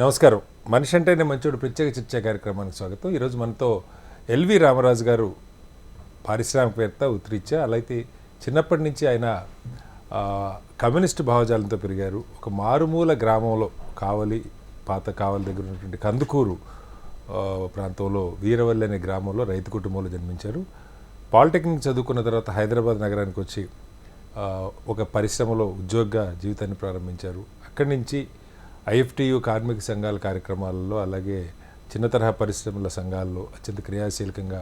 నమస్కారం. మనిషి అంటేనే మంచోడు ప్రత్యేక చర్చా కార్యక్రమానికి స్వాగతం. ఈరోజు మనతో ఎల్వి రామరాజు గారు, పారిశ్రామికవేత్త, ఉత్తరీత్యా. అలాగే చిన్నప్పటి నుంచి ఆయన కమ్యూనిస్టు భావజాలంతో పెరిగారు. ఒక మారుమూల గ్రామంలో పాత కావలి దగ్గర ఉన్నటువంటి కందుకూరు ప్రాంతంలో వీరవల్లి అనే గ్రామంలో రైతు కుటుంబంలో జన్మించారు. పాలిటెక్నిక్ చదువుకున్న తర్వాత హైదరాబాద్ నగరానికి వచ్చి ఒక పరిశ్రమలో ఉద్యోగ జీవితాన్ని ప్రారంభించారు. అక్కడి నుంచి ఐఎఫ్టియు కార్మిక సంఘాల కార్యక్రమాలలో, అలాగే చిన్న తరహా పరిశ్రమల సంఘాల్లో అత్యంత క్రియాశీలకంగా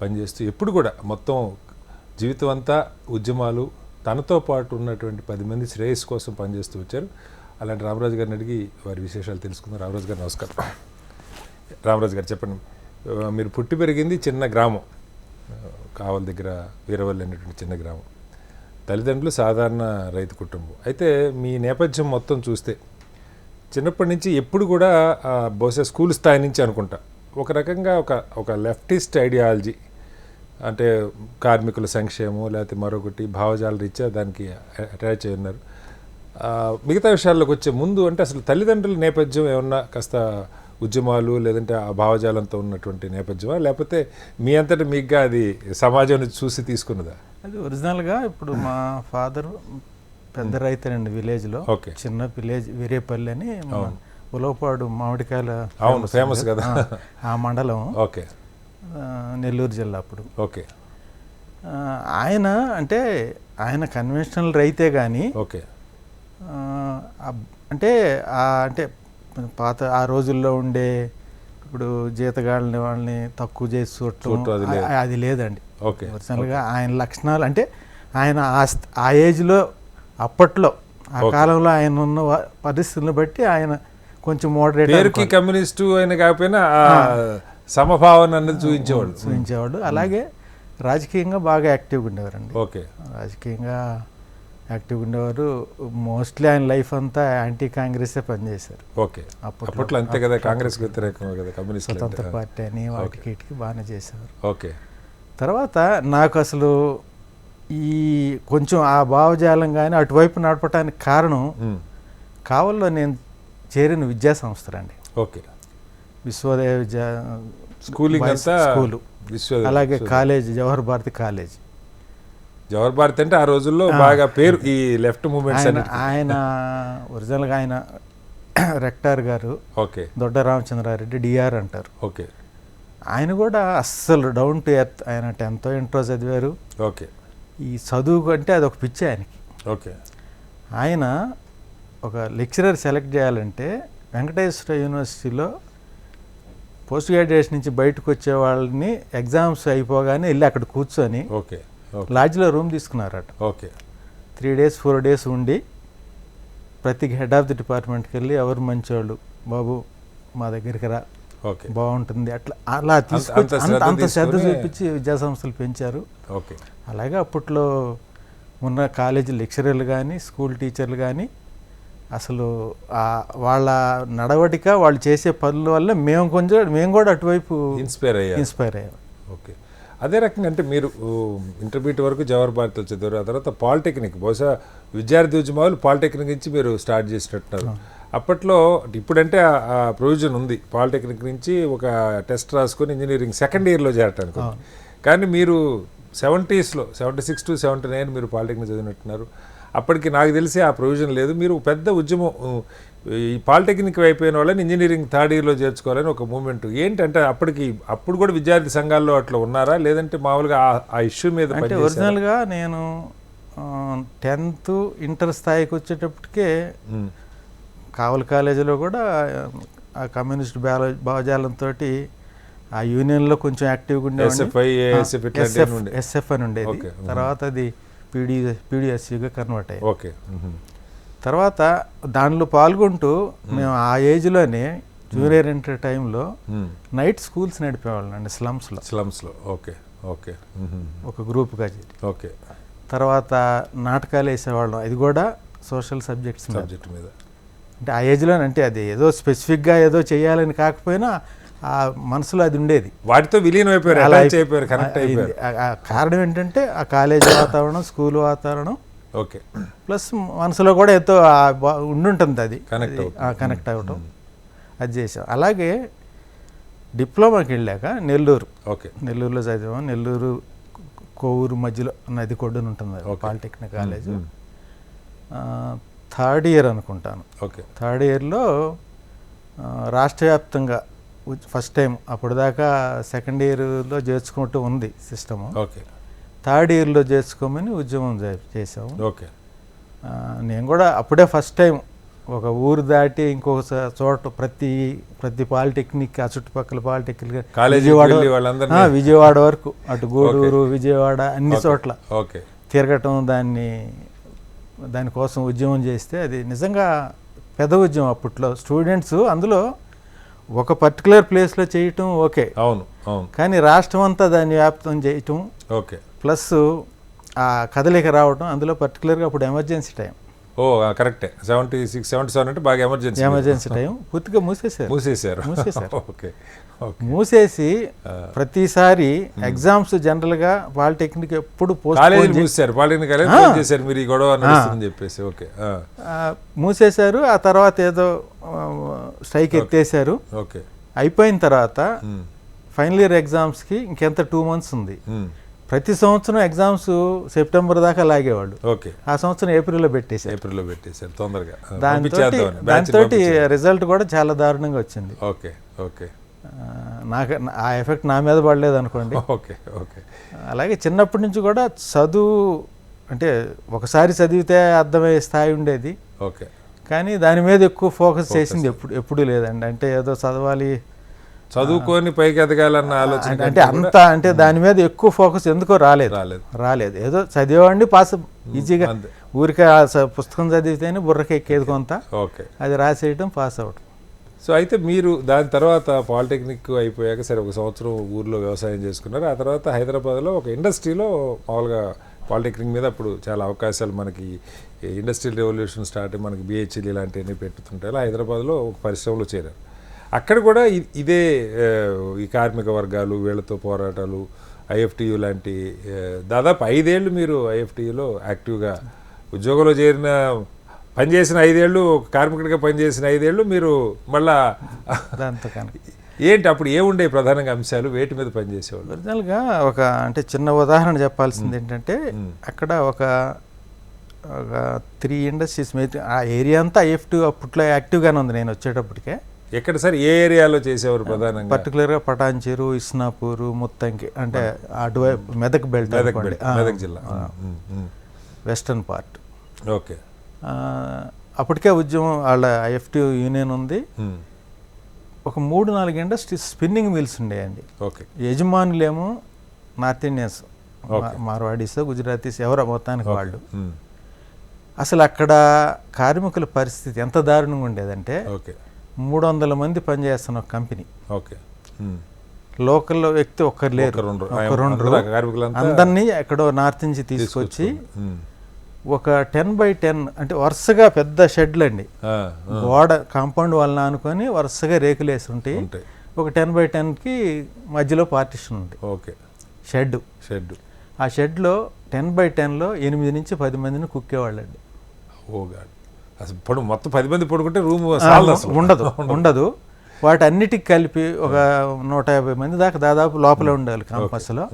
పనిచేస్తూ ఎప్పుడు కూడా మొత్తం జీవితం అంతా ఉద్యమాలు, తనతో పాటు ఉన్నటువంటి 10 మంది శ్రేయస్సు కోసం పనిచేస్తూ వచ్చారు. అలాంటి రామరాజు గారిని అడిగి వారి విశేషాలు తెలుసుకుందాం. రామరాజు గారు నమస్కారం. రామరాజు గారు చెప్పండి, మీరు పుట్టి పెరిగింది చిన్న గ్రామం, కావలి దగ్గర వీరవల్లి అనేటువంటి చిన్న గ్రామం. తల్లిదండ్రులు సాధారణ రైతు కుటుంబం. అయితే మీ నేపథ్యం మొత్తం చూస్తే చిన్నప్పటి నుంచి ఎప్పుడు కూడా బహుశా స్కూల్ స్థాయి నుంచి అనుకుంటా ఒక రకంగా ఒక లెఫ్టిస్ట్ ఐడియాలజీ, అంటే కార్మికుల సంక్షేమం లేకపోతే మరొకటి భావజాల రీత్యా దానికి అటాచ్ అయి ఉన్నారు. మిగతా విషయాల్లోకి వచ్చే ముందు అంటే అసలు తల్లిదండ్రుల నేపథ్యం ఏమన్నా కాస్త ఉద్యమాలు లేదంటే ఆ భావజాలంతో ఉన్నటువంటి నేపథ్యమా, లేకపోతే మీ అంతటా మీకుగా అది సమాజాన్ని చూసి తీసుకున్నదా? అది ఒరిజినల్గా ఇప్పుడు మా ఫాదర్ పెద్ద రైతేనండి, విలేజ్లో. చిన్న విలేజ్ వీరేపల్లి అని ఉలవపాడు మామిడికాయల ఫేమస్ కదా ఆ మండలం. నెల్లూరు జిల్లా. అప్పుడు ఆయన అంటే ఆయన కన్వెన్షనల్ రైతే కానీ అంటే అంటే పాత ఆ రోజుల్లో ఉండే ఇప్పుడు జీతగాళ్ళని వాళ్ళని తక్కువ చేసి చూడటం అది లేదండి. ఒరిజినల్గా ఆయన లక్షణాలు అంటే ఆయన ఆ ఏజ్లో అప్పట్లో ఆ కాలంలో ఆయన ఉన్న పరిస్థితులను బట్టి ఆయన కొంచెం మోడరేట్, కమ్యూనిస్టు అయిన కాకపోయినా సమభావన అన్నది చూపించేవాడు. అలాగే రాజకీయంగా బాగా యాక్టివ్గా ఉండేవారండి. రాజకీయంగా యాక్టివ్గా ఉండేవారు. మోస్ట్లీ ఆయన లైఫ్ అంతా యాంటీ కాంగ్రెసే పనిచేశారు. అప్పట్లో అంతే కదా, కాంగ్రెస్ వ్యతిరేకమే కదా, కమ్యూనిస్ట్ స్వతంత్ర పార్టీ అని వాటికి వీటికి బాగానే చేసేవారు. తర్వాత నాకు అసలు ఈ కొంచెం ఆ భావజాలం కానీ అటువైపు నడపడానికి కారణం కావల్లో నేను చేరిన విద్యా సంస్థలండి. విశ్వోదయ విద్యా స్కూలు, అలాగే కాలేజ్, జవహర్ భారతి కాలేజ్. జవహర్ భారతి అంటే ఆ రోజుల్లో బాగా పేరు ఈ లెఫ్ట్ మూవ్మెంట్. ఆయన ఒరిజినల్గా ఆయన రెక్టార్ గారు దొడ్డ రామచంద్రారెడ్డి, డిఆర్ అంటారు. ఆయన కూడా అస్సలు డౌన్ టు ఎర్త్. ఆయన 10th ఇంటర్ చదివారు. ఈ చదువు అంటే అది ఒక పిచ్చి ఆయనకి. ఆయన ఒక లెక్చరర్ సెలెక్ట్ చేయాలంటే వెంకటేశ్వర యూనివర్సిటీలో పోస్ట్ గ్రాడ్యుయేషన్ నుంచి బయటకు వచ్చే వాళ్ళని ఎగ్జామ్స్ అయిపోగానే వెళ్ళి అక్కడ కూర్చొని లాడ్జ్లో రూమ్ తీసుకున్నారట. 3 days 4 days ఉండి ప్రతి హెడ్ ఆఫ్ ది డిపార్ట్మెంట్కి వెళ్ళి ఎవరు మంచోళ్ళు బాబు మా దగ్గరికి రా, బాగుంటుంది, అలా తీసుకొచ్చి అంత శ్రద్ధ చూపించి విద్యా సంస్థలు పెంచారు. అలాగే అప్పట్లో ఉన్న కాలేజీ లెక్చరర్లు కానీ స్కూల్ టీచర్లు కానీ అసలు వాళ్ళ నడవడిక, వాళ్ళు చేసే పనుల వల్ల మేము కూడా అటువైపు ఇన్స్పైర్ అయ్యాం. అదే రకంగా అంటే మీరు ఇంటర్మీడియట్ వరకు జవహర్ భారతిలో చదివారు. ఆ తర్వాత పాలిటెక్నిక్, బహుశా విద్యార్థి ఉద్యమాలు పాలిటెక్నిక్ నుంచి మీరు స్టార్ట్ చేసినట్టున్నారు. అప్పట్లో ఇప్పుడంటే ఆ ప్రొవిజన్ ఉంది, పాలిటెక్నిక్ నుంచి ఒక టెస్ట్ రాసుకొని ఇంజనీరింగ్ సెకండ్ ఇయర్లో చేరటానికి. కానీ మీరు 70sలో 76 to 79 మీరు పాలిటెక్నిక్ చదివినట్టున్నారు. అప్పటికి నాకు తెలిసి ఆ ప్రొవిజన్ లేదు. మీరు పెద్ద ఉద్యమం, ఈ పాలిటెక్నిక్ అయిపోయిన వాళ్ళని ఇంజనీరింగ్ 3rd yearలో చేర్చుకోవాలని ఒక మూమెంట్. ఏంటంటే అప్పుడు కూడా విద్యార్థి సంఘాల్లో అట్లా ఉన్నారా, లేదంటే మామూలుగా ఆ ఇష్యూ మీద? అంటే ఒరిజినల్గా నేను 10th ఇంటర్ స్థాయికి వచ్చేటప్పటికే కావలి కాలేజీలో కూడా ఆ కమ్యూనిస్ట్ భావజాలంతో ఆ యూనియన్లో కొంచెం యాక్టివ్గా ఉండేవాడిని. ఎస్ఎఫ్ అని ఉండేది. తర్వాత అది పీడిఎస్యూగా కన్వర్ట్ అయ్యింది. తర్వాత దానిలో పాల్గొంటూ మేము ఆ ఏజ్లోనే జూనియర్ ఇంటర్ టైంలో నైట్ స్కూల్స్ నడిపేవాళ్ళం అండి, స్లమ్స్లో. ఒక గ్రూప్గా చేరి తర్వాత నాటకాలు వేసేవాళ్ళం. అది కూడా సోషల్ సబ్జెక్ట్స్ మీద. అంటే ఆ ఏజ్లో అంటే అది ఏదో స్పెసిఫిక్గా ఏదో చేయాలని కాకపోయినా ఆ మనసులో అది ఉండేది. వాటితో విలీనమైపోయారు. కారణం ఏంటంటే ఆ కాలేజీ వాతావరణం, స్కూల్ వాతావరణం, ప్లస్ మనసులో కూడా ఎంతో ఉండుంటుంది, అది కనెక్ట్ అవ్వటం. అది చేసాం. అలాగే డిప్లొమాకి వెళ్ళాక నెల్లూరు, ఓకే, నెల్లూరులో చదివాం. నెల్లూరు కోవూరు మధ్యలో నది కొడ్డున ఉంటుంది పాలిటెక్నిక్ కాలేజ్. థర్డ్ ఇయర్ అనుకుంటాను. ఓకే, థర్డ్ ఇయర్లో రాష్ట్ర వ్యాప్తంగా ఫస్ట్ టైం, అప్పుడు దాకా సెకండ్ ఇయర్లో చేర్చుకుంటూ ఉంది సిస్టము. ఓకే, థర్డ్ ఇయర్లో చేర్చుకోమని ఉద్యమం చేసాము. ఓకే. నేను కూడా అప్పుడే ఫస్ట్ టైం ఒక ఊరు దాటి ఇంకొక చోట ప్రతి పాలిటెక్నిక్, ఆ చుట్టుపక్కల పాలిటెక్నిక్ విజయవాడ వరకు, అటు గూడూరు, విజయవాడ అన్ని చోట్ల తిరగటం, దానికోసం ఉద్యమం చేస్తే అది నిజంగా పెద్ద ఉద్యమం. అప్పట్లో స్టూడెంట్స్ అందులో ఒక పర్టికులర్ ప్లేస్లో చేయటం ఓకే, అవును అవును, కానీ రాష్ట్రం అంతా దాన్ని వ్యాప్తం చేయటం, ఓకే, ప్లస్ ఆ కదలిక రావటం, అందులో పర్టికులర్గా అప్పుడు ఎమర్జెన్సీ టైం. ఓ కరెక్టే, 76, 77 అంటే బాగా ఎమర్జెన్సీ టైం. పూర్తిగా మూసేశారు. ఓకే, మూసేసి ప్రతిసారి ఎగ్జామ్స్ జనరల్గా పాలిటెక్నిక్ ఎప్పుడు మూసేశారు. ఆ తర్వాత ఏదో స్ట్రైక్ ఎత్తేసారు. అయిపోయిన తర్వాత ఫైనల్ ఇయర్ ఎగ్జామ్స్కి ఇంకెంత 2 months ఉంది. ప్రతి సంవత్సరం ఎగ్జామ్స్ సెప్టెంబర్ దాకా లాగేవాళ్ళు. ఆ సంవత్సరం ఏప్రిల్లో పెట్టేశారు తొందరగా. దాంతో రిజల్ట్ కూడా చాలా దారుణంగా వచ్చింది. నాకు ఆ ఎఫెక్ట్ నా మీద పడలేదు అనుకోండి. అలాగే చిన్నప్పటి నుంచి కూడా చదువు అంటే ఒకసారి చదివితే అర్థమయ్యే స్థాయి ఉండేది, కానీ దాని మీద ఎక్కువ ఫోకస్ చేసింది ఎప్పుడు లేదండి. అంటే ఏదో చదువుకొని పైకి ఎదగాలన్న ఆలోచన, అంటే దాని మీద ఎక్కువ ఫోకస్ ఎందుకో రాలేదు. ఏదో చదివేవాడిని పాస్ ఈజీగా, ఊరికే పుస్తకం చదివితేనే బుర్రకి ఎక్కేది కొంత, అది రాసేయటం, పాస్ అవటం. సో అయితే మీరు దాని తర్వాత పాలిటెక్నిక్ అయిపోయాక సరే 1 సంవత్సరం ఊర్లో వ్యవసాయం చేసుకున్నారు. ఆ తర్వాత హైదరాబాద్లో ఒక ఇండస్ట్రీలో మామూలుగా పాలిటెక్నిక్ మీద అప్పుడు చాలా అవకాశాలు, మనకి ఇండస్ట్రియల్ రెవల్యూషన్ స్టార్ట్, మనకి బిహెచ్ఎల్ ఇలాంటివన్నీ పెట్టుతుంటాయి. హైదరాబాద్లో ఒక పరిశ్రమలో చేరారు. అక్కడ కూడా ఇదే ఈ కార్మిక వర్గాలు వీళ్ళతో పోరాటాలు, ఐఎఫ్టియు లాంటి దాదాపు 5 ఏళ్ళు మీరు ఐఎఫ్టియులో యాక్టివ్గా ఉద్యోగంలో చేరిన, పనిచేసిన 5 ఏళ్ళు, కార్మికుడిగా పనిచేసిన 5 ఏళ్ళు మీరు మళ్ళా ఏంటి అప్పుడు ఏముండే ప్రధానంగా అంశాలు, వేటి మీద పనిచేసేవాళ్ళు? ఒరిజినల్గా ఒక అంటే చిన్న ఉదాహరణ చెప్పాల్సింది ఏంటంటే, అక్కడ ఒక 3 ఇండస్ట్రీస్ మీద ఆ ఏరియా అంతా ఐఎఫ్టియు అప్పట్లో యాక్టివ్గానే ఉంది నేను వచ్చేటప్పటికే. ఎక్కడ సార్, ఏ ఏరియాలో చేసేవారు ప్రధానంగా? పర్టికులర్గా పటాన్చెరు, ఇస్నాపూరు, ముత్తంకి, అంటే అటువైపు మెదక్ బెల్ట్, మెదక్ జిల్లా వెస్టర్న్ పార్ట్. ఓకే. అప్పటికే ఉద్యమం, వాళ్ళ ఐఎఫ్టియు యూనియన్ ఉంది. ఒక 3-4 ఇండస్ట్రీస్ స్పిన్నింగ్ మిల్స్ ఉండేయండి. యజమానులేమో నార్త్ ఇండియన్స్, మార్వాడీస్, గుజరాతీస్, ఎవరో మొత్తానికి వాళ్ళు. అసలు అక్కడ కార్మికుల పరిస్థితి ఎంత దారుణంగా ఉండేదంటే, 300 మంది పనిచేస్తున్న ఒక కంపెనీ, లోకల్ వ్యక్తి ఒక్కరు లేరు, అందరినీ ఎక్కడో నార్త్ నుంచి తీసుకొచ్చి ఒక 10x10 అంటే వరుసగా పెద్ద షెడ్లు అండి, గోడ కాంపౌండ్ వాళ్ళని అనుకొని వరుసగా రేకులు వేసి ఉంటాయి. ఒక 10x10కి మధ్యలో పార్టిషన్ ఉంది, షెడ్. ఆ షెడ్లో 10x10లో 8 నుంచి 10 మందిని కుక్కేవాళ్ళండి. అసలు మొత్తం 10 మంది పడుకుంటే రూమ్ ఉండదు. వాటన్నిటికి కలిపి ఒక 150 మంది దాకా దాదాపు లోపలే ఉండాలి క్యాంపస్లో.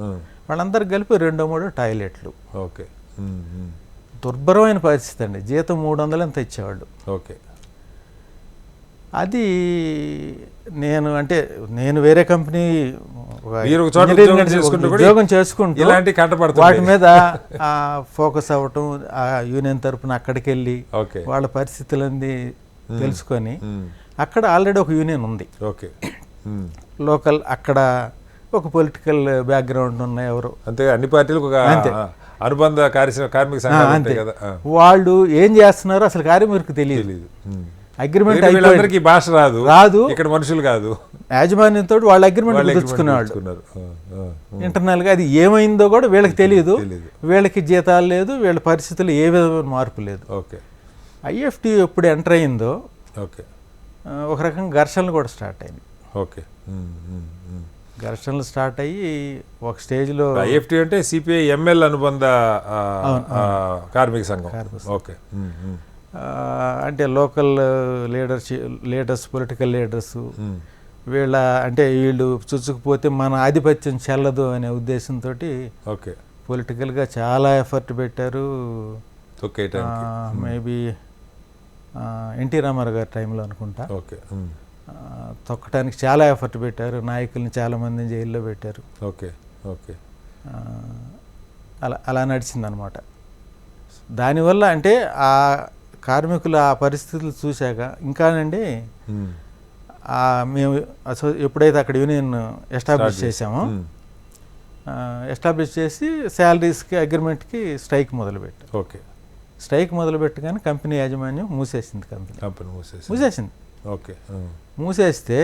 వాళ్ళందరికి కలిపి 2-3 టాయిలెట్లు. దుర్భరమైన పరిస్థితి అండి. జీతం 300 ఎంత ఇచ్చేవాళ్ళు. అది నేను వేరే కంపెనీ ఉద్యోగం చేసుకుంటూ వాటి మీద ఫోకస్ అవ్వటం, ఆ యూనియన్ తరఫున అక్కడికి వెళ్ళి వాళ్ళ పరిస్థితులన్నీ తెలుసుకొని, అక్కడ ఆల్రెడీ ఒక యూనియన్ ఉంది లోకల్, అక్కడ ఒక పొలిటికల్ బ్యాక్గ్రౌండ్ ఉన్న ఎవరు, అంతే అన్ని పార్టీలకు అనుబంధ కార్మిక సంఘాలు కదా, వాళ్ళు ఏం చేస్తున్నారో అసలు కార్మికులకు తెలియదు. అగ్రిమెంట్ అయిపోయి భాష రాదు, ఇక్కడ మనుషులు కాదు, యాజమాన్యంతో వాళ్ళ అగ్రిమెంట్ కుదుర్చుకునేవాళ్ళు ఇంటర్నల్గా. అది ఏమైందో కూడా వీళ్ళకి తెలియదు, వీళ్ళకి జీతాలు లేదు, వీళ్ళ పరిస్థితులు ఏ విధమైన మార్పు లేదు. ఐఎఫ్టి ఎప్పుడు ఎంటర్ అయిందో ఒక రకంగా ఘర్షణలు కూడా స్టార్ట్ అయింది. ఘర్షణలు స్టార్ట్ అయ్యి ఒక స్టేజ్లో, ఐఎఫ్టి అంటే సిపిఐ ఎంఎల్ అనుబంధ కార్మిక సంఘం. అంటే లోకల్ లీడర్స్ పొలిటికల్ లీడర్స్ వీళ్ళ అంటే వీళ్ళు చుచ్చుకుపోతే మన ఆధిపత్యం చెల్లదు అనే ఉద్దేశంతో ఓకే పొలిటికల్గా చాలా ఎఫర్ట్ పెట్టారు. మేబీ ఎన్టీ రామారావు గారి టైంలో అనుకుంటా. ఓకే తొక్కటానికి చాలా ఎఫర్ట్ పెట్టారు, నాయకుల్ని చాలామందిని జైల్లో పెట్టారు. ఓకే ఓకే అలా నడిచిందనమాట. దానివల్ల అంటే ఆ కార్మికుల ఆ పరిస్థితులు చూశాక ఇంకానండి మేము ఎప్పుడైతే అక్కడ యూనియన్ ఎస్టాబ్లిష్ చేసామో ఎస్టాబ్లిష్ చేసి శాలరీస్కి అగ్రిమెంట్కి స్ట్రైక్ మొదలుపెట్టాం. ఓకే స్ట్రైక్ మొదలుపెట్టగానే కంపెనీ యాజమాన్యం మూసేసింది. కంపెనీ మూసేసింది. ఓకే మూసేస్తే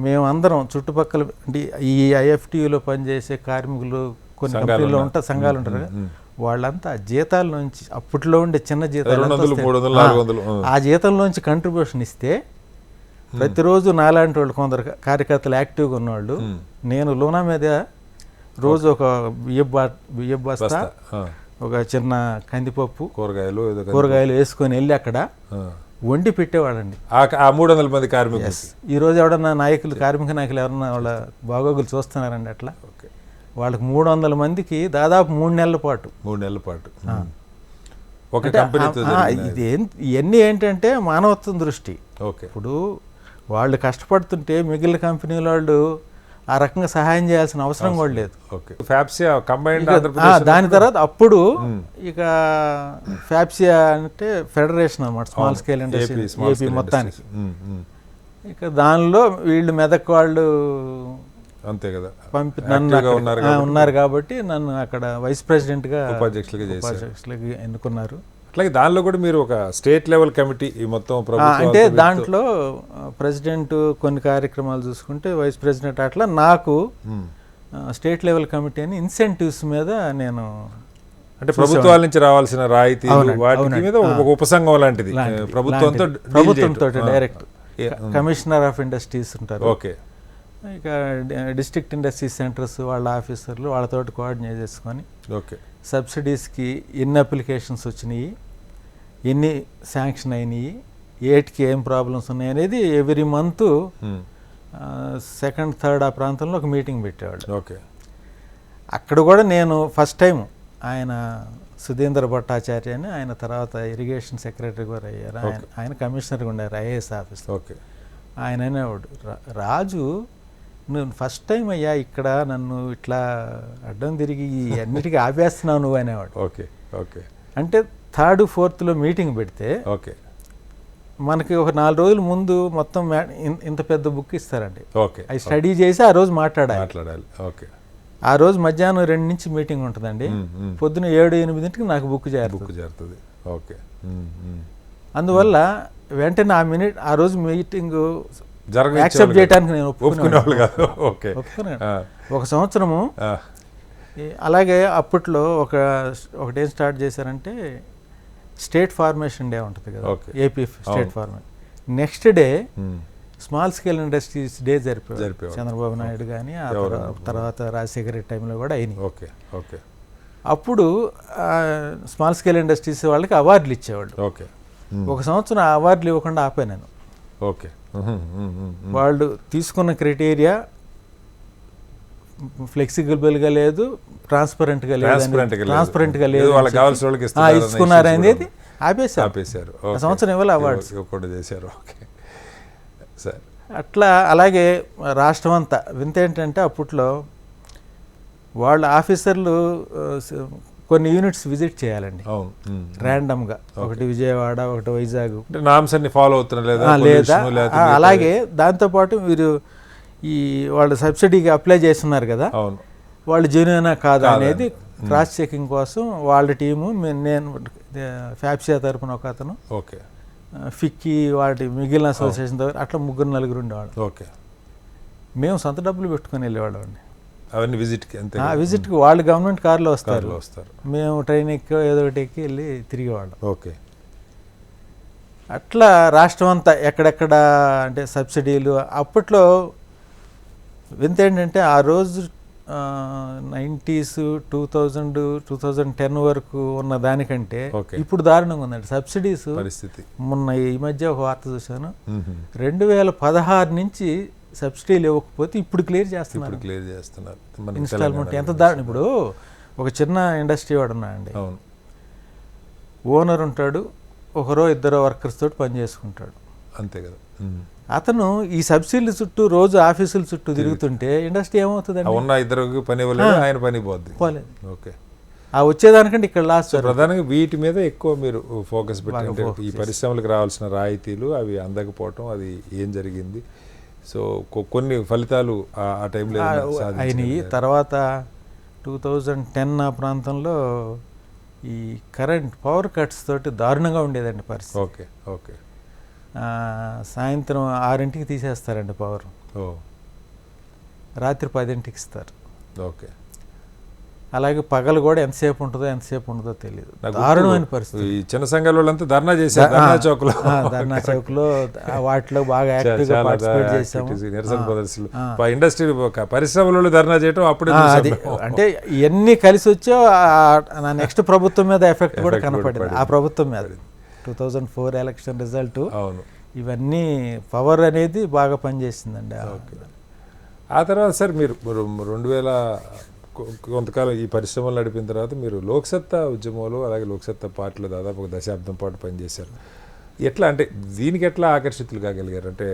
మేమందరం చుట్టుపక్కల అంటే ఈ ఐఎఫ్టీయూలో పనిచేసే కార్మికులు కొన్ని కంపెనీలో సంఘాలు ఉంటారు కదా, వాళ్ళంతా జీతాల నుంచి అప్పట్లో ఉండే చిన్న జీతాలు ఆ జీతంలోంచి కంట్రిబ్యూషన్ ఇస్తే ప్రతిరోజు నాలాంటి వాళ్ళు కొందరు కార్యకర్తలు యాక్టివ్గా ఉన్నవాళ్ళు నేను లోనా మీద రోజు ఒక బియ్యం బస్తా ఒక చిన్న కందిపప్పు కూరగాయలు వేసుకొని వెళ్ళి అక్కడ వండి పెట్టేవాళ్ళండి ఆ 300 మంది కార్మికులు. ఈరోజు ఎవడన్నా కార్మిక నాయకులు ఎవరన్నా వాళ్ళ బాగోగులు చూస్తున్నారండి. అట్లా వాళ్ళకి 300 మందికి దాదాపు 3 నెలల పాటు ఇవన్నీ ఏంటంటే మానవత్వం దృష్టి. ఇప్పుడు వాళ్ళు కష్టపడుతుంటే మిగిలిన కంపెనీల వాళ్ళు ఆ రకంగా సహాయం చేయాల్సిన అవసరం కూడా లేదు. దాని తర్వాత అప్పుడు ఇక ఫ్యాప్సియా అంటే ఫెడరేషన్ అన్నమాట, స్మాల్ స్కేల్ ఇండస్ట్రీస్ ఏపీ మొత్తానికి. ఇక దానిలో వీళ్ళు మెదక్ వాళ్ళు అంతే కదా ఉన్నారు కాబట్టి నన్ను అక్కడ వైస్ ప్రెసిడెంట్గా ఉపాధ్యక్షులకి ఎన్నుకున్నారు. అట్లాగే దానిలో కూడా మీరు ఒక స్టేట్ లెవెల్ కమిటీ మొత్తం అంటే దాంట్లో ప్రెసిడెంట్ కొన్ని కార్యక్రమాలు చూసుకుంటే వైస్ ప్రెసిడెంట్ అట్లా నాకు స్టేట్ లెవెల్ కమిటీ అని ఇన్సెంటివ్స్ మీద నేను అంటే ప్రభుత్వాల నుంచి రావాల్సిన రాయితీలు వాటి మీద ఒక ఉపసంఘం లాంటిది ప్రభుత్వంతో డైరెక్ట్ కమిషనర్ ఆఫ్ ఇండస్ట్రీస్ ఉంటారు. ఓకే ఇక డిస్ట్రిక్ట్ ఇండస్ట్రీ సెంటర్స్ వాళ్ళ ఆఫీసర్లు వాళ్ళతో కోఆర్డినేట్ చేసుకొని ఓకే సబ్సిడీస్కి ఎన్ని అప్లికేషన్స్ వచ్చినాయి, ఎన్ని శాంక్షన్ అయినాయి, ఏటికి ఏం ప్రాబ్లమ్స్ ఉన్నాయి అనేది ఎవ్రీ మంత్ సెకండ్ థర్డ్ ఆ ప్రాంతంలో ఒక మీటింగ్ పెట్టేవాళ్ళు. ఓకే అక్కడ కూడా నేను ఫస్ట్ టైం ఆయన సుధీందర్ భట్టాచార్య అని ఆయన తర్వాత ఇరిగేషన్ సెక్రటరీ కూడా అయ్యారు. ఆయన కమిషనర్గా ఉండారు, ఐఏఎస్ ఆఫీసర్. ఓకే ఆయన అనేవాడు, రాజు నువ్వు ఫస్ట్ టైం అయ్యా ఇక్కడ నన్ను ఇట్లా అడ్డం తిరిగి అన్నిటికీ ఆపేస్తున్నావు నువ్వు అనేవాడు. ఓకే ఓకే అంటే 3rd 4th మీటింగ్ పెడితే ఓకే మనకి ఒక 4 రోజుల ముందు మొత్తం ఇంత పెద్ద బుక్ ఇస్తారండి. ఓకే అవి స్టడీ చేసి ఆ రోజు మాట్లాడాలి. ఓకే ఆ రోజు మధ్యాహ్నం 2 నుంచి మీటింగ్ ఉంటుందండి, పొద్దున 7-8 నాకు బుక్ చేరుతుంది. ఓకే అందువల్ల వెంటనే ఆ రోజు మీటింగ్ యాక్సెప్ట్ చేయడానికి నేను ఒప్పుకున్నాను. ఒక సంవత్సరము అలాగే అప్పట్లో ఒకటేం స్టార్ట్ చేశారంటే స్టేట్ ఫార్మేషన్ డే ఉంటుంది కదా, AP state formation. Next day small scale industries day జరిపేవారు చంద్రబాబు నాయుడు కానీ ఆ తర్వాత రాజశేఖర రెడ్డి టైంలో కూడా అయినాయి. ఓకే ఓకే అప్పుడు స్మాల్ స్కేల్ ఇండస్ట్రీస్ వాళ్ళకి అవార్డులు ఇచ్చేవాళ్ళు. ఓకే ఒక సంవత్సరం అవార్డులు ఇవ్వకుండా ఆపాను నేను. ఓకే వాళ్ళు తీసుకున్న క్రైటీరియా ఫ్లెక్సిబుల్గా లేదు, ట్రాన్స్పరెంట్గా లేదు, ఇచ్చుకున్నారు అనేది ఆపేశారు. ఆ సంవత్సరం ఇవ్వాలి అవార్డ్స్ చేశారు. అట్లా అలాగే రాష్ట్రం అంతా వింత ఏంటంటే అప్పట్లో వాళ్ళ ఆఫీసర్లు కొన్ని యూనిట్స్ విజిట్ చేయాలండి ర్యాండమ్గా, ఒకటి విజయవాడ ఒకటి వైజాగ్, నామ్స్ అన్ని ఫాలో అవుతున్నా లేదా. అలాగే దాంతోపాటు మీరు ఈ వాళ్ళు సబ్సిడీకి అప్లై చేస్తున్నారు కదా, వాళ్ళు జెన్యూనా కాదా అనేది క్రాస్ చెకింగ్ కోసం వాళ్ళ టీము, నేను ఫ్యాప్సియా తరపున ఒక అతను, ఫిక్కీ వాటి మిగిలిన అసోసియేషన్ దగ్గర అట్లా 3-4 ఉండేవాళ్ళు. మేము సొంత డబ్బులు పెట్టుకొని వెళ్ళేవాళ్ళం అండి అవన్నీ విజిట్కి. వాళ్ళు గవర్నమెంట్ కార్లో వస్తారు, మేము ట్రైన్ ఎక్కి ఏదో ఒకటి ఎక్కి వెళ్ళి తిరిగేవాళ్ళం. ఓకే అట్లా రాష్ట్రం అంతా ఎక్కడెక్కడ అంటే సబ్సిడీలు. అప్పట్లో వింత ఏంటంటే ఆ రోజు 90s 2010 వరకు ఉన్న దానికంటే Okay. ఇప్పుడు దారుణంగా ఉందండి సబ్సిడీస్ పరిస్థితి. మొన్న ఈ మధ్య ఒక వార్త చూశాను 2016 నుంచి సబ్సిడీలు ఇవ్వకపోతే ఇప్పుడు క్లియర్ చేస్తున్నారు. ఇప్పుడు క్లియర్ చేస్తున్నారు. మనకి ఇన్స్టాల్మెంట్ ఎంత తెలంగాణలో దారుణం. ఇప్పుడు ఒక చిన్న ఇండస్ట్రీ వాడు ఉన్నాడండి, అవును. ఓనర్ ఉంటాడు, ఒకరో ఇద్దరు వర్కర్స్ తోటి పని చేసుకుంటాడు. అంతే కదా. అతను ఈ సబ్సిడీల చుట్టూ రోజు ఆఫీసుల చుట్టూ తిరుగుతుంటే ఇండస్ట్రీ ఏమవుతుందండి? ఉన్న ఇద్దరికి పని ఇవ్వలేదు, ఆయన పని పోద్ది. పోలేదు. ఓకే. ఆ వచ్చేదానికంటే ఇక్కడ లాస్ట్. ప్రధానంగా వీటి మీద ఎక్కువ మీరు ఫోకస్ పెట్టంటే ఈ పరిశ్రమలకు రావాల్సిన రాయితీలు అవి అందకపోవటం, అది ఏం జరిగింది? సో కొన్ని ఫలితాలు ఆ టైంలో అయినాయి. తర్వాత 2010 ఆ ప్రాంతంలో ఈ కరెంట్ పవర్ కట్స్ తోటి దారుణంగా ఉండేదండి పరిస్థితి. ఓకే. ఓకే. సాయంత్రం 6ంటికి తీసేస్తారండి పవర్, రాత్రి 10ంటికి ఇస్తారు. ఓకే. అలాగే పగలు కూడా ఎంతసేపు ఉంటుందో తెలియదు. దారుణమైన పరిస్థితి. ఈ చిన్న సంఘాల వాళ్ళంతా ధర్నా చేశారు, ధర్నా చౌక్లో. ధర్నా చౌక్లో వాటిలో బాగా యాక్టివ్గా పార్టిసిపేట్ చేసాము. నిరసన ప్రదర్శనలు, ఇండస్ట్రీ పరిశ్రమలలో ధర్నా చేయటం అప్పుడే అది అంటే ఇవన్నీ కలిసి వచ్చా నా నెక్స్ట్ ప్రభుత్వం మీద ఎఫెక్ట్ కూడా కనపడింది. ఆ ప్రభుత్వం మీద 2004 ఎలక్షన్ రిజల్ట్, అవును, ఇవన్నీ పవర్ అనేది బాగా పనిచేసిందండి. ఆ తర్వాత సార్ మీరు 2000 కొంతకాలం ఈ పరిశ్రమలు నడిపిన తర్వాత మీరు లోక్సత్తా ఉద్యమంలో, అలాగే లోక్సత్తా పార్టీలో దాదాపు ఒక దశాబ్దం పాటు పనిచేశారు. ఎట్లా అంటే దీనికి ఎట్లా ఆకర్షితులు కాగలిగారు? అంటే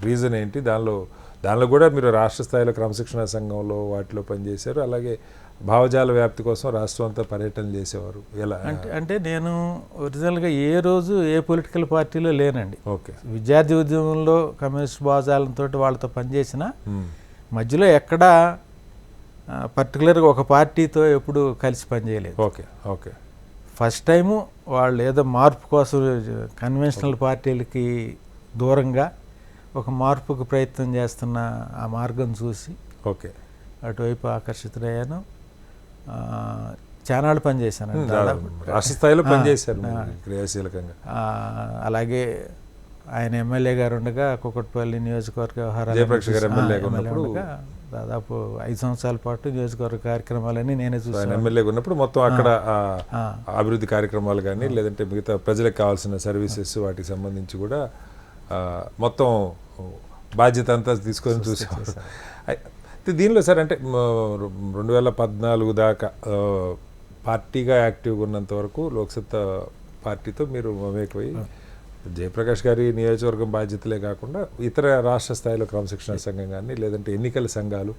రీజన్ ఏంటి? దానిలో కూడా మీరు రాష్ట్ర స్థాయిలో క్రమశిక్షణ సంఘంలో వాటిలో పనిచేశారు, అలాగే భావజాల వ్యాప్తి కోసం రాష్ట్రం అంతా పర్యటనలు చేసేవారు. ఎలా అంటే నేను ఒరిజినల్గా ఏ రోజు ఏ పొలిటికల్ పార్టీలో లేనండి. ఓకే. విద్యార్థి ఉద్యమంలో కమ్యూనిస్ట్ భావజాలంతో వాళ్ళతో పనిచేసిన మధ్యలో ఎక్కడా పర్టికులర్గా ఒక పార్టీతో ఎప్పుడు కలిసి పనిచేయలేదు. ఓకే. ఓకే. ఫస్ట్ టైము వాళ్ళు ఏదో మార్పు కోసం కన్వెన్షనల్ పార్టీలకి దూరంగా ఒక మార్పుకు ప్రయత్నం చేస్తున్న ఆ మార్గం చూసి ఓకే అటువైపు ఆకర్షితులయ్యాను. చానాళ్ళు పనిచేశాను, రాష్ట్ర స్థాయిలో పనిచేశారు క్రియాశీలకంగా. అలాగే ఆయన ఎమ్మెల్యే గారు ఉండగా కుకట్పల్లి నియోజకవర్గ వ్యవహారాలు దాదాపు 5 సంవత్సరాల పాటు నియోజకవర్గ కార్యక్రమాలన్నీ నేనే చూసాను. ఎమ్మెల్యేగా ఉన్నప్పుడు మొత్తం అక్కడ అభివృద్ధి కార్యక్రమాలు కానీ, లేదంటే మిగతా ప్రజలకు కావాల్సిన సర్వీసెస్ వాటికి సంబంధించి కూడా మొత్తం బాధ్యత అంతా తీసుకొని చూసేవారు. దీనిలో సార్ అంటే 2014 దాకా పార్టీగా యాక్టివ్గా ఉన్నంత వరకు లోక్సత్తా పార్టీతో మీరు మమేకమై జయప్రకాష్ గారి నియోజకవర్గం బాధ్యతలే కాకుండా ఇతర రాష్ట్ర స్థాయిలో క్రమశిక్షణ సంఘం కానీ, లేదంటే ఎన్నికల సంఘాలు,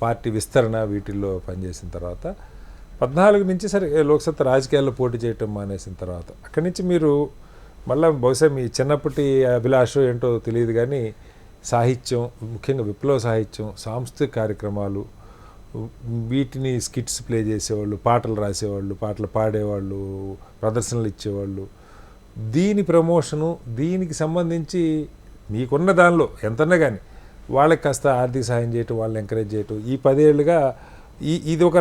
పార్టీ విస్తరణ వీటిల్లో పనిచేసిన తర్వాత 14 నుంచి సరే లోక్సత్తా రాజకీయాల్లో పోటీ చేయటం మానేసిన తర్వాత అక్కడి నుంచి మీరు మళ్ళీ బహుశా మీ చిన్నప్పటి అభిలాషో ఏంటో తెలియదు కానీ సాహిత్యం, ముఖ్యంగా విప్లవ సాహిత్యం, సాంస్కృతిక కార్యక్రమాలు, వీటిని స్కిట్స్ ప్లే చేసేవాళ్ళు, పాటలు రాసేవాళ్ళు, పాటలు పాడేవాళ్ళు, ప్రదర్శనలు ఇచ్చేవాళ్ళు, దీని ప్రమోషను, దీనికి సంబంధించి మీకున్న దానిలో ఎంతన్నా కానీ వాళ్ళకి కాస్త ఆర్థిక సహాయం చేయటం, వాళ్ళని ఎంకరేజ్ చేయటం, ఈ 10 ఏళ్ళుగా ఇది ఒక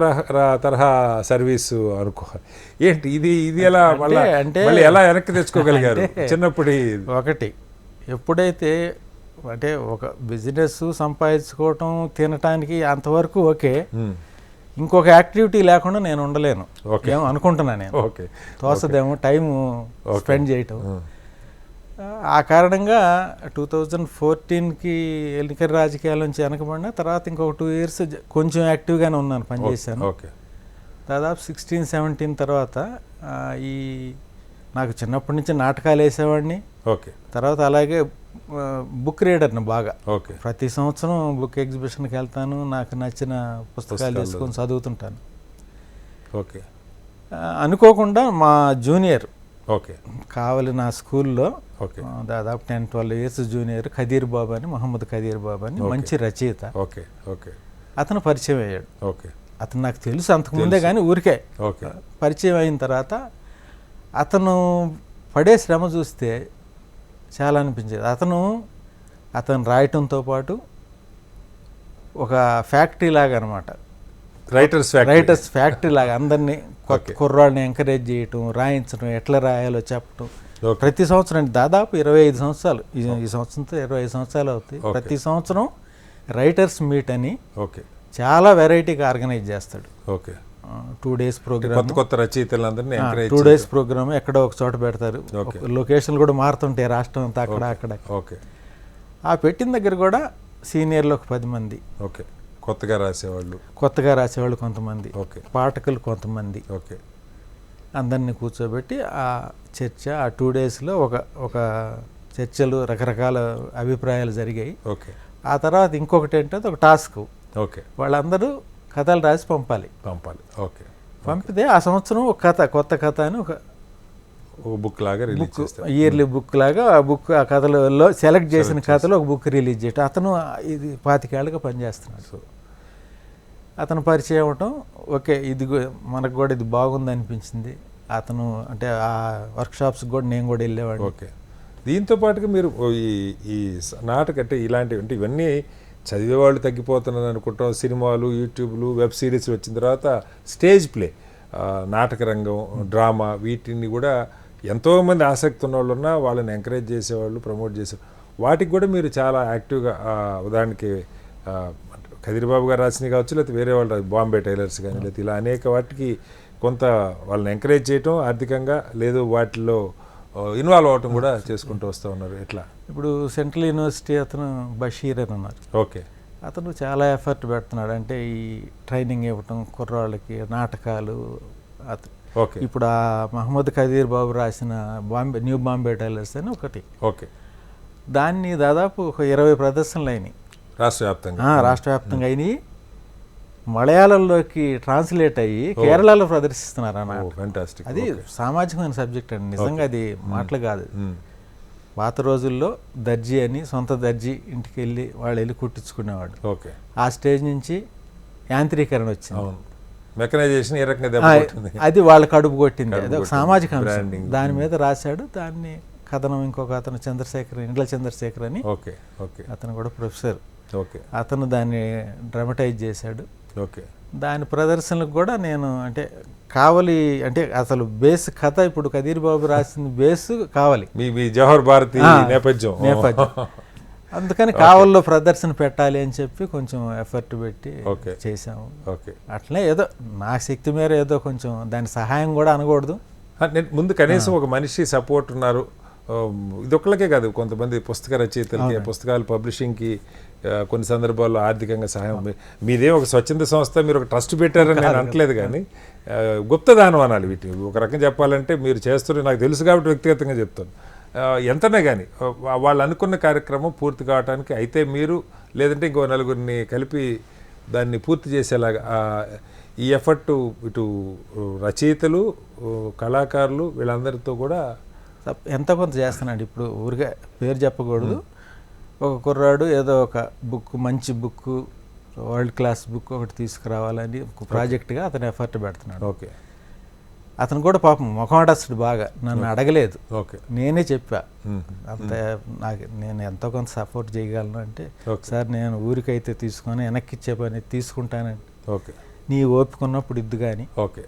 తరహా సర్వీసు అనుకోవాలి. ఏంటి ఇది ఎలా మళ్ళీ ఎలా వెనక్కి తెచ్చుకోగలిగారు చిన్నప్పటి? ఒకటి, ఎప్పుడైతే అంటే ఒక బిజినెస్ సంపాదించుకోవటం తినటానికి అంతవరకు ఓకే, ఇంకొక యాక్టివిటీ లేకుండా నేను ఉండలేను ఏమో అనుకుంటున్నా నేను. ఓకే. తోసదేమో టైం స్పెండ్ చేయటం. ఆ కారణంగా 2014కి ఎన్నికల రాజకీయాల నుంచి వెనకబడిన తర్వాత ఇంకొక 2 years కొంచెం యాక్టివ్గానే ఉన్నాను, పనిచేశాను. ఓకే. దాదాపు 16-17 తర్వాత ఈ నాకు చిన్నప్పటి నుంచి నాటకాలు వేసేవాడిని. ఓకే. తర్వాత అలాగే బుక్ రీడర్ని బాగా. ఓకే. ప్రతి సంవత్సరం బుక్ ఎగ్జిబిషన్కి వెళ్తాను, నాకు నచ్చిన పుస్తకాలు తీసుకొని చదువుతుంటాను. ఓకే. అనుకోకుండా మా జూనియర్, ఓకే, కావలి నా స్కూల్లో ఓకే, దాదాపు 10-12 years జూనియర్ ఖదీర్ బాబు అని, మహమ్మద్ ఖదీర్ బాబు అని, మంచి రచయిత. ఓకే. ఓకే. అతను పరిచయం అయ్యాడు. ఓకే. అతను నాకు తెలుసు అంతకుముందే కానీ ఊరికే. ఓకే. పరిచయం అయిన తర్వాత అతను పడే శ్రమ చూస్తే చాలా అనిపించేది. అతను రాయటంతో పాటు ఒక ఫ్యాక్టరీ లాగా అనమాట, రైటర్స్ ఫ్యాక్టరీ లాగా అందరినీ కొత్త కుర్రాళ్ళని ఎంకరేజ్ చేయటం, రాయించడం, ఎట్లా రాయాలో చెప్పటం. ప్రతి సంవత్సరం దాదాపు 25 సంవత్సరాలు, ఈ సంవత్సరంతో 25 సంవత్సరాలు అవుతాయి. ప్రతి సంవత్సరం రైటర్స్ మీట్ అని చాలా వెరైటీగా ఆర్గనైజ్ చేస్తాడు. ఓకే. 2 days ప్రోగ్రామ్, కొత్త కొత్త రచయితలందరినీ ఎంకరేజ్ 2 days ప్రోగ్రామ్ ఎక్కడో ఒక చోట పెడతారు. లొకేషన్లు కూడా మారుతుంటాయి రాష్ట్రం అంతా, అక్కడ. ఓకే. ఆ పెట్టిన దగ్గర కూడా సీనియర్లు ఒక 10 మంది, ఓకే, కొత్తగా రాసేవాళ్ళు కొంతమంది, ఓకే, పాఠకులు కొంతమంది, ఓకే, అందరినీ కూర్చోబెట్టి ఆ చర్చ, ఆ 2 daysలో ఒక చర్చలు, రకరకాల అభిప్రాయాలు జరిగాయి. ఓకే. ఆ తర్వాత ఇంకొకటి ఏంటంటే ఒక టాస్క్, ఓకే, వాళ్ళందరూ కథలు రాసి పంపాలి. ఓకే. పంపితే ఆ సంవత్సరం ఒక కథ, కొత్త కథ అని ఒక బుక్ లాగా రిలీజ్ చేస్తారు. ఇయర్లీ బుక్ లాగా ఆ కథలలో సెలెక్ట్ చేసిన కథలో ఒక బుక్ రిలీజ్ చేయటం. అతను ఇది 25 ఏళ్ళుగా పనిచేస్తున్నాడు. సో అతను పరిచయం అవ్వటం, ఓకే, ఇది మనకు కూడా ఇది బాగుంది అనిపించింది. అతను అంటే ఆ వర్క్షాప్స్కి కూడా నేను కూడా వెళ్ళేవాడిని. ఓకే. దీంతో పాటుగా మీరు ఈ నాటక అంటే ఇలాంటివి అంటే ఇవన్నీ చదివేవాళ్ళు తగ్గిపోతున్నారు అనుకుంటాం. సినిమాలు, యూట్యూబ్లు, వెబ్ సిరీస్ వచ్చిన తర్వాత స్టేజ్ ప్లే, నాటక రంగం, డ్రామా, వీటిని కూడా ఎంతోమంది ఆసక్తి ఉన్న వాళ్ళు ఉన్నా వాళ్ళని ఎంకరేజ్ చేసేవాళ్ళు, ప్రమోట్ చేసేవాళ్ళు. వాటికి కూడా మీరు చాలా యాక్టివ్గా, ఉదాహరణకి కదిరిబాబు గారు రాసినవి కావచ్చు, లేకపోతే వేరే వాళ్ళు బాంబే టైలర్స్ కానీ, లేకపోతే ఇలా అనేక వాటికి కొంత వాళ్ళని ఎంకరేజ్ చేయటం ఆర్థికంగా, లేదు వాటిల్లో ఇన్వాల్వ్ అవటం కూడా చేసుకుంటూ వస్తూ ఉన్నారు. ఎట్లా? ఇప్పుడు సెంట్రల్ యూనివర్సిటీ అతను బషీర్ అని ఉన్నారు. ఓకే. అతను చాలా ఎఫర్ట్ పెడుతున్నాడు. అంటే ఈ ట్రైనింగ్ ఇవ్వటం కుర్రాళ్ళకి, నాటకాలు. ఓకే. ఇప్పుడు ఆ మహమ్మద్ ఖదీర్ బాబు రాసిన న్యూ బాంబే టైలర్స్ అని ఒకటి, ఓకే, దాన్ని దాదాపు ఒక 20 ప్రదర్శనలు అయినాయి రాష్ట్ర వ్యాప్తంగా అయినాయి. మలయాళంలోకి ట్రాన్స్లేట్ అయ్యి కేరళలో ప్రదర్శిస్తున్నారు అన్నమాట. అది సామాజికమైన సబ్జెక్ట్ అండి, నిజంగా అది మాటలు కాదు. పాత రోజుల్లో దర్జీ అని, సొంత దర్జీ ఇంటికి వెళ్ళి వాళ్ళు వెళ్ళి కుట్టించుకునేవాడు. ఓకే. ఆ స్టేజ్ నుంచి యాంత్రీకరణ వచ్చింది, మెకనైజేషన్, అది వాళ్ళ కడుపు కొట్టింది. అది ఒక సామాజిక అంశం. దాని మీద రాశాడు. దాన్ని కథనం ఇంకొక అతను ఇండ్ల చంద్రశేఖర్ అని, అతను కూడా ప్రొఫెసర్, అతను దాన్ని డ్రామటైజ్ చేశాడు. ఓకే. దాని ప్రదర్శనలకు కూడా నేను అంటే కావలి, అంటే అసలు బేస్ కథ ఇప్పుడు కదీర్ బాబు రాసిన బేస్ కావాలి, మీ జవహర్ భారతి నేపథ్యం. అందుకని కావల్లో ప్రదర్శన పెట్టాలి అని చెప్పి కొంచెం ఎఫర్ట్ పెట్టి చేసాము. అట్లనే ఏదో నా శక్తి మేర ఏదో కొంచెం దాని సహాయం కూడా అనకూడదు. ముందు కనీసం ఒక మనిషి సపోర్ట్ ఉన్నారు. ఇది ఒక్కళ్ళకే కాదు, కొంతమంది పుస్తక రచయితలకి, పుస్తకాలు పబ్లిషింగ్కి కొన్ని సందర్భాల్లో ఆర్థికంగా సహాయం. మీదే ఒక స్వచ్ఛంద సంస్థ, మీరు ఒక ట్రస్ట్ పెట్టారని నేను అనట్లేదు, కానీ గుప్తదానం అనాలి వీటిని. ఒక రకంగా చెప్పాలంటే మీరు చేస్తున్నారు, నాకు తెలుసు కాబట్టి వ్యక్తిగతంగా చెప్తాను. ఎంతనే కానీ వాళ్ళు అనుకున్న కార్యక్రమం పూర్తి కావడానికి అయితే మీరు, లేదంటే ఇంకో నలుగురిని కలిపి దాన్ని పూర్తి చేసేలాగా ఈ ఎఫర్ట్ ఇటు రచయితలు, కళాకారులు వీళ్ళందరితో కూడా ఎంత కొంత చేస్తున్నాడు. ఇప్పుడు ఊరిగా పేరు చెప్పకూడదు, ఒక కుర్రాడు ఏదో ఒక బుక్, మంచి బుక్, వరల్డ్ క్లాస్ బుక్ ఒకటి తీసుకురావాలని ఒక ప్రాజెక్ట్గా అతను ఎఫర్ట్ పెడుతున్నాడు. ఓకే. అతను కూడా పాపం మొఖమాటస్తుడు, బాగా నన్ను అడగలేదు, ఓకే, నేనే చెప్పా. అంత నేను ఎంతో కొంత సపోర్ట్ చేయగలను అంటే, సార్ నేను ఊరికైతే తీసుకొని వెనక్కి ఇచ్చే పని తీసుకుంటానండి, ఓకే, నీ ఓపిక ఉన్నప్పుడు ఇద్దు కానీ, ఓకే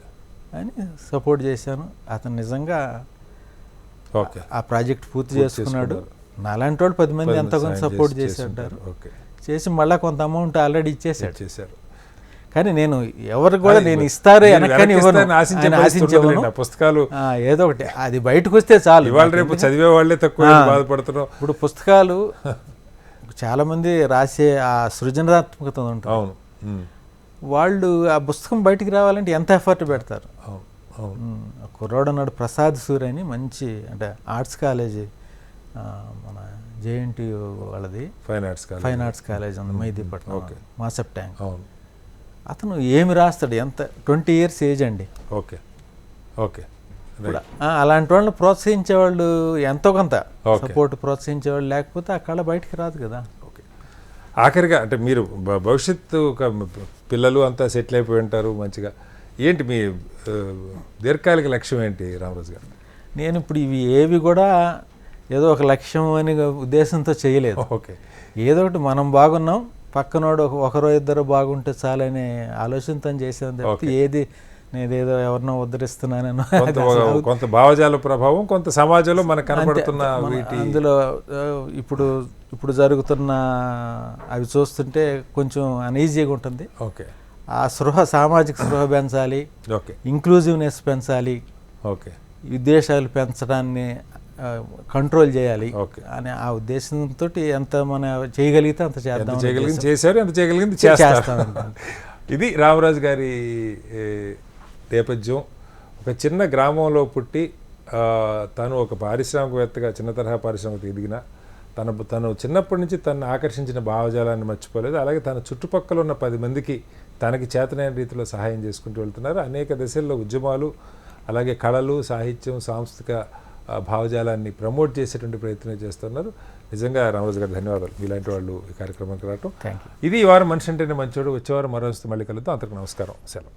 అని సపోర్ట్ చేశాను. అతను నిజంగా ఆ ప్రాజెక్ట్ పూర్తి చేసుకున్నాడు. నాలాంటి వాళ్ళు 10 మంది ఎంతో కొంత సపోర్ట్ చేసి ఉంటారు. చేసి మళ్ళీ కొంత అమౌంట్ ఆల్రెడీ ఇచ్చేసారు. కానీ నేను ఎవరు కూడా నేను ఇస్తారే పుస్తకాలు ఏదో ఒకటి అది బయటకు వస్తే చాలు. రేపు చదివే వాళ్ళే తక్కువ బాధపడుతున్నాం. ఇప్పుడు పుస్తకాలు చాలా మంది రాసే ఆ సృజనాత్మకత ఉంటుంది, వాళ్ళు ఆ పుస్తకం బయటికి రావాలంటే ఎంత ఎఫర్ట్ పెడతారు. కుర్రాడు అన్నాడు ప్రసాద్ సూర్య అని, మంచి అంటే ఆర్ట్స్ కాలేజీ, మన జేఎన్టీయూ వాళ్ళది ఫైన్ ఆర్ట్స్ కాలేజ్ ఉంది మైదీపట్నం, మాసప్ ట్యాంక్. అతను ఏమి రాస్తాడు, ఎంత 20 years ఏజ్ అండి. Okay, okay. అలాంటి వాళ్ళని ప్రోత్సహించేవాళ్ళు ఎంతో కొంత సపోర్ట్, ప్రోత్సహించేవాళ్ళు లేకపోతే ఆ కళ బయటికి రాదు కదా. ఓకే. ఆఖరిగా అంటే మీరు భవిష్యత్తు పిల్లలు అంతా సెటిల్ అయిపోయి ఉంటారు మంచిగా, ఏంటి మీ దీర్ఘకాలిక లక్ష్యం ఏంటి రామరాజు గారు? నేను ఇప్పుడు ఇవి ఏవి కూడా ఏదో ఒక లక్ష్యం అని ఉద్దేశంతో చేయలేదు. ఓకే. ఏదో ఒకటి మనం బాగున్నాం, పక్కనోడు ఒకరో ఇద్దరు బాగుంటే చాలనే ఆలోచనతో చేసేది తప్పితే ఏది నేనేదో ఎవరినో ఉద్ధరిస్తున్నానో కొంత భావజాల ప్రభావం, కొంత సమాజంలో మనకు కనబడుతున్న వీటి అందులో ఇప్పుడు జరుగుతున్న అవి చూస్తుంటే కొంచెం అనీజీగా ఉంటుంది. ఓకే, ఆ సామాజిక స్పృహ పెంచాలి, ఓకే, ఇంక్లూజివ్నెస్ పెంచాలి, ఓకే, విద్వేషాలు పెంచడాన్ని కంట్రోల్ చేయాలి ఓకే అనే ఆ ఉద్దేశంతో ఎంత మనం చేయగలిగితే అంత చేద్దాం. చేశారు, ఎంత చేయగలిగింది చేస్తాం. ఇది రామరాజు గారి నేపథ్యం. ఒక చిన్న గ్రామంలో పుట్టి తను ఒక పారిశ్రామికవేత్తగా, చిన్న తరహా పారిశ్రామిక ఎదిగిన తను చిన్నప్పటి నుంచి తను ఆకర్షించిన భావజాలాన్ని మర్చిపోలేదు. అలాగే తన చుట్టుపక్కల ఉన్న 10 మందికి తనకి చేతనైన రీతిలో సహాయం చేసుకుంటూ వెళ్తున్నారు. అనేక దశల్లో ఉద్యమాలు, అలాగే కళలు, సాహిత్యం, సాంస్కృతిక భావజాలాన్ని ప్రమోట్ చేసేటువంటి ప్రయత్నం చేస్తున్నారు. నిజంగా రామరాజు గారు ధన్యవాదాలు, మీలాంటి వాళ్ళు ఈ కార్యక్రమానికి రావటం. ఇది ఈ వారం మనిషి అంటేనే మంచోడు. వచ్చేవారం మరో మళ్ళీ కలుద్దాం. అంతకు నమస్కారం, సెలవు.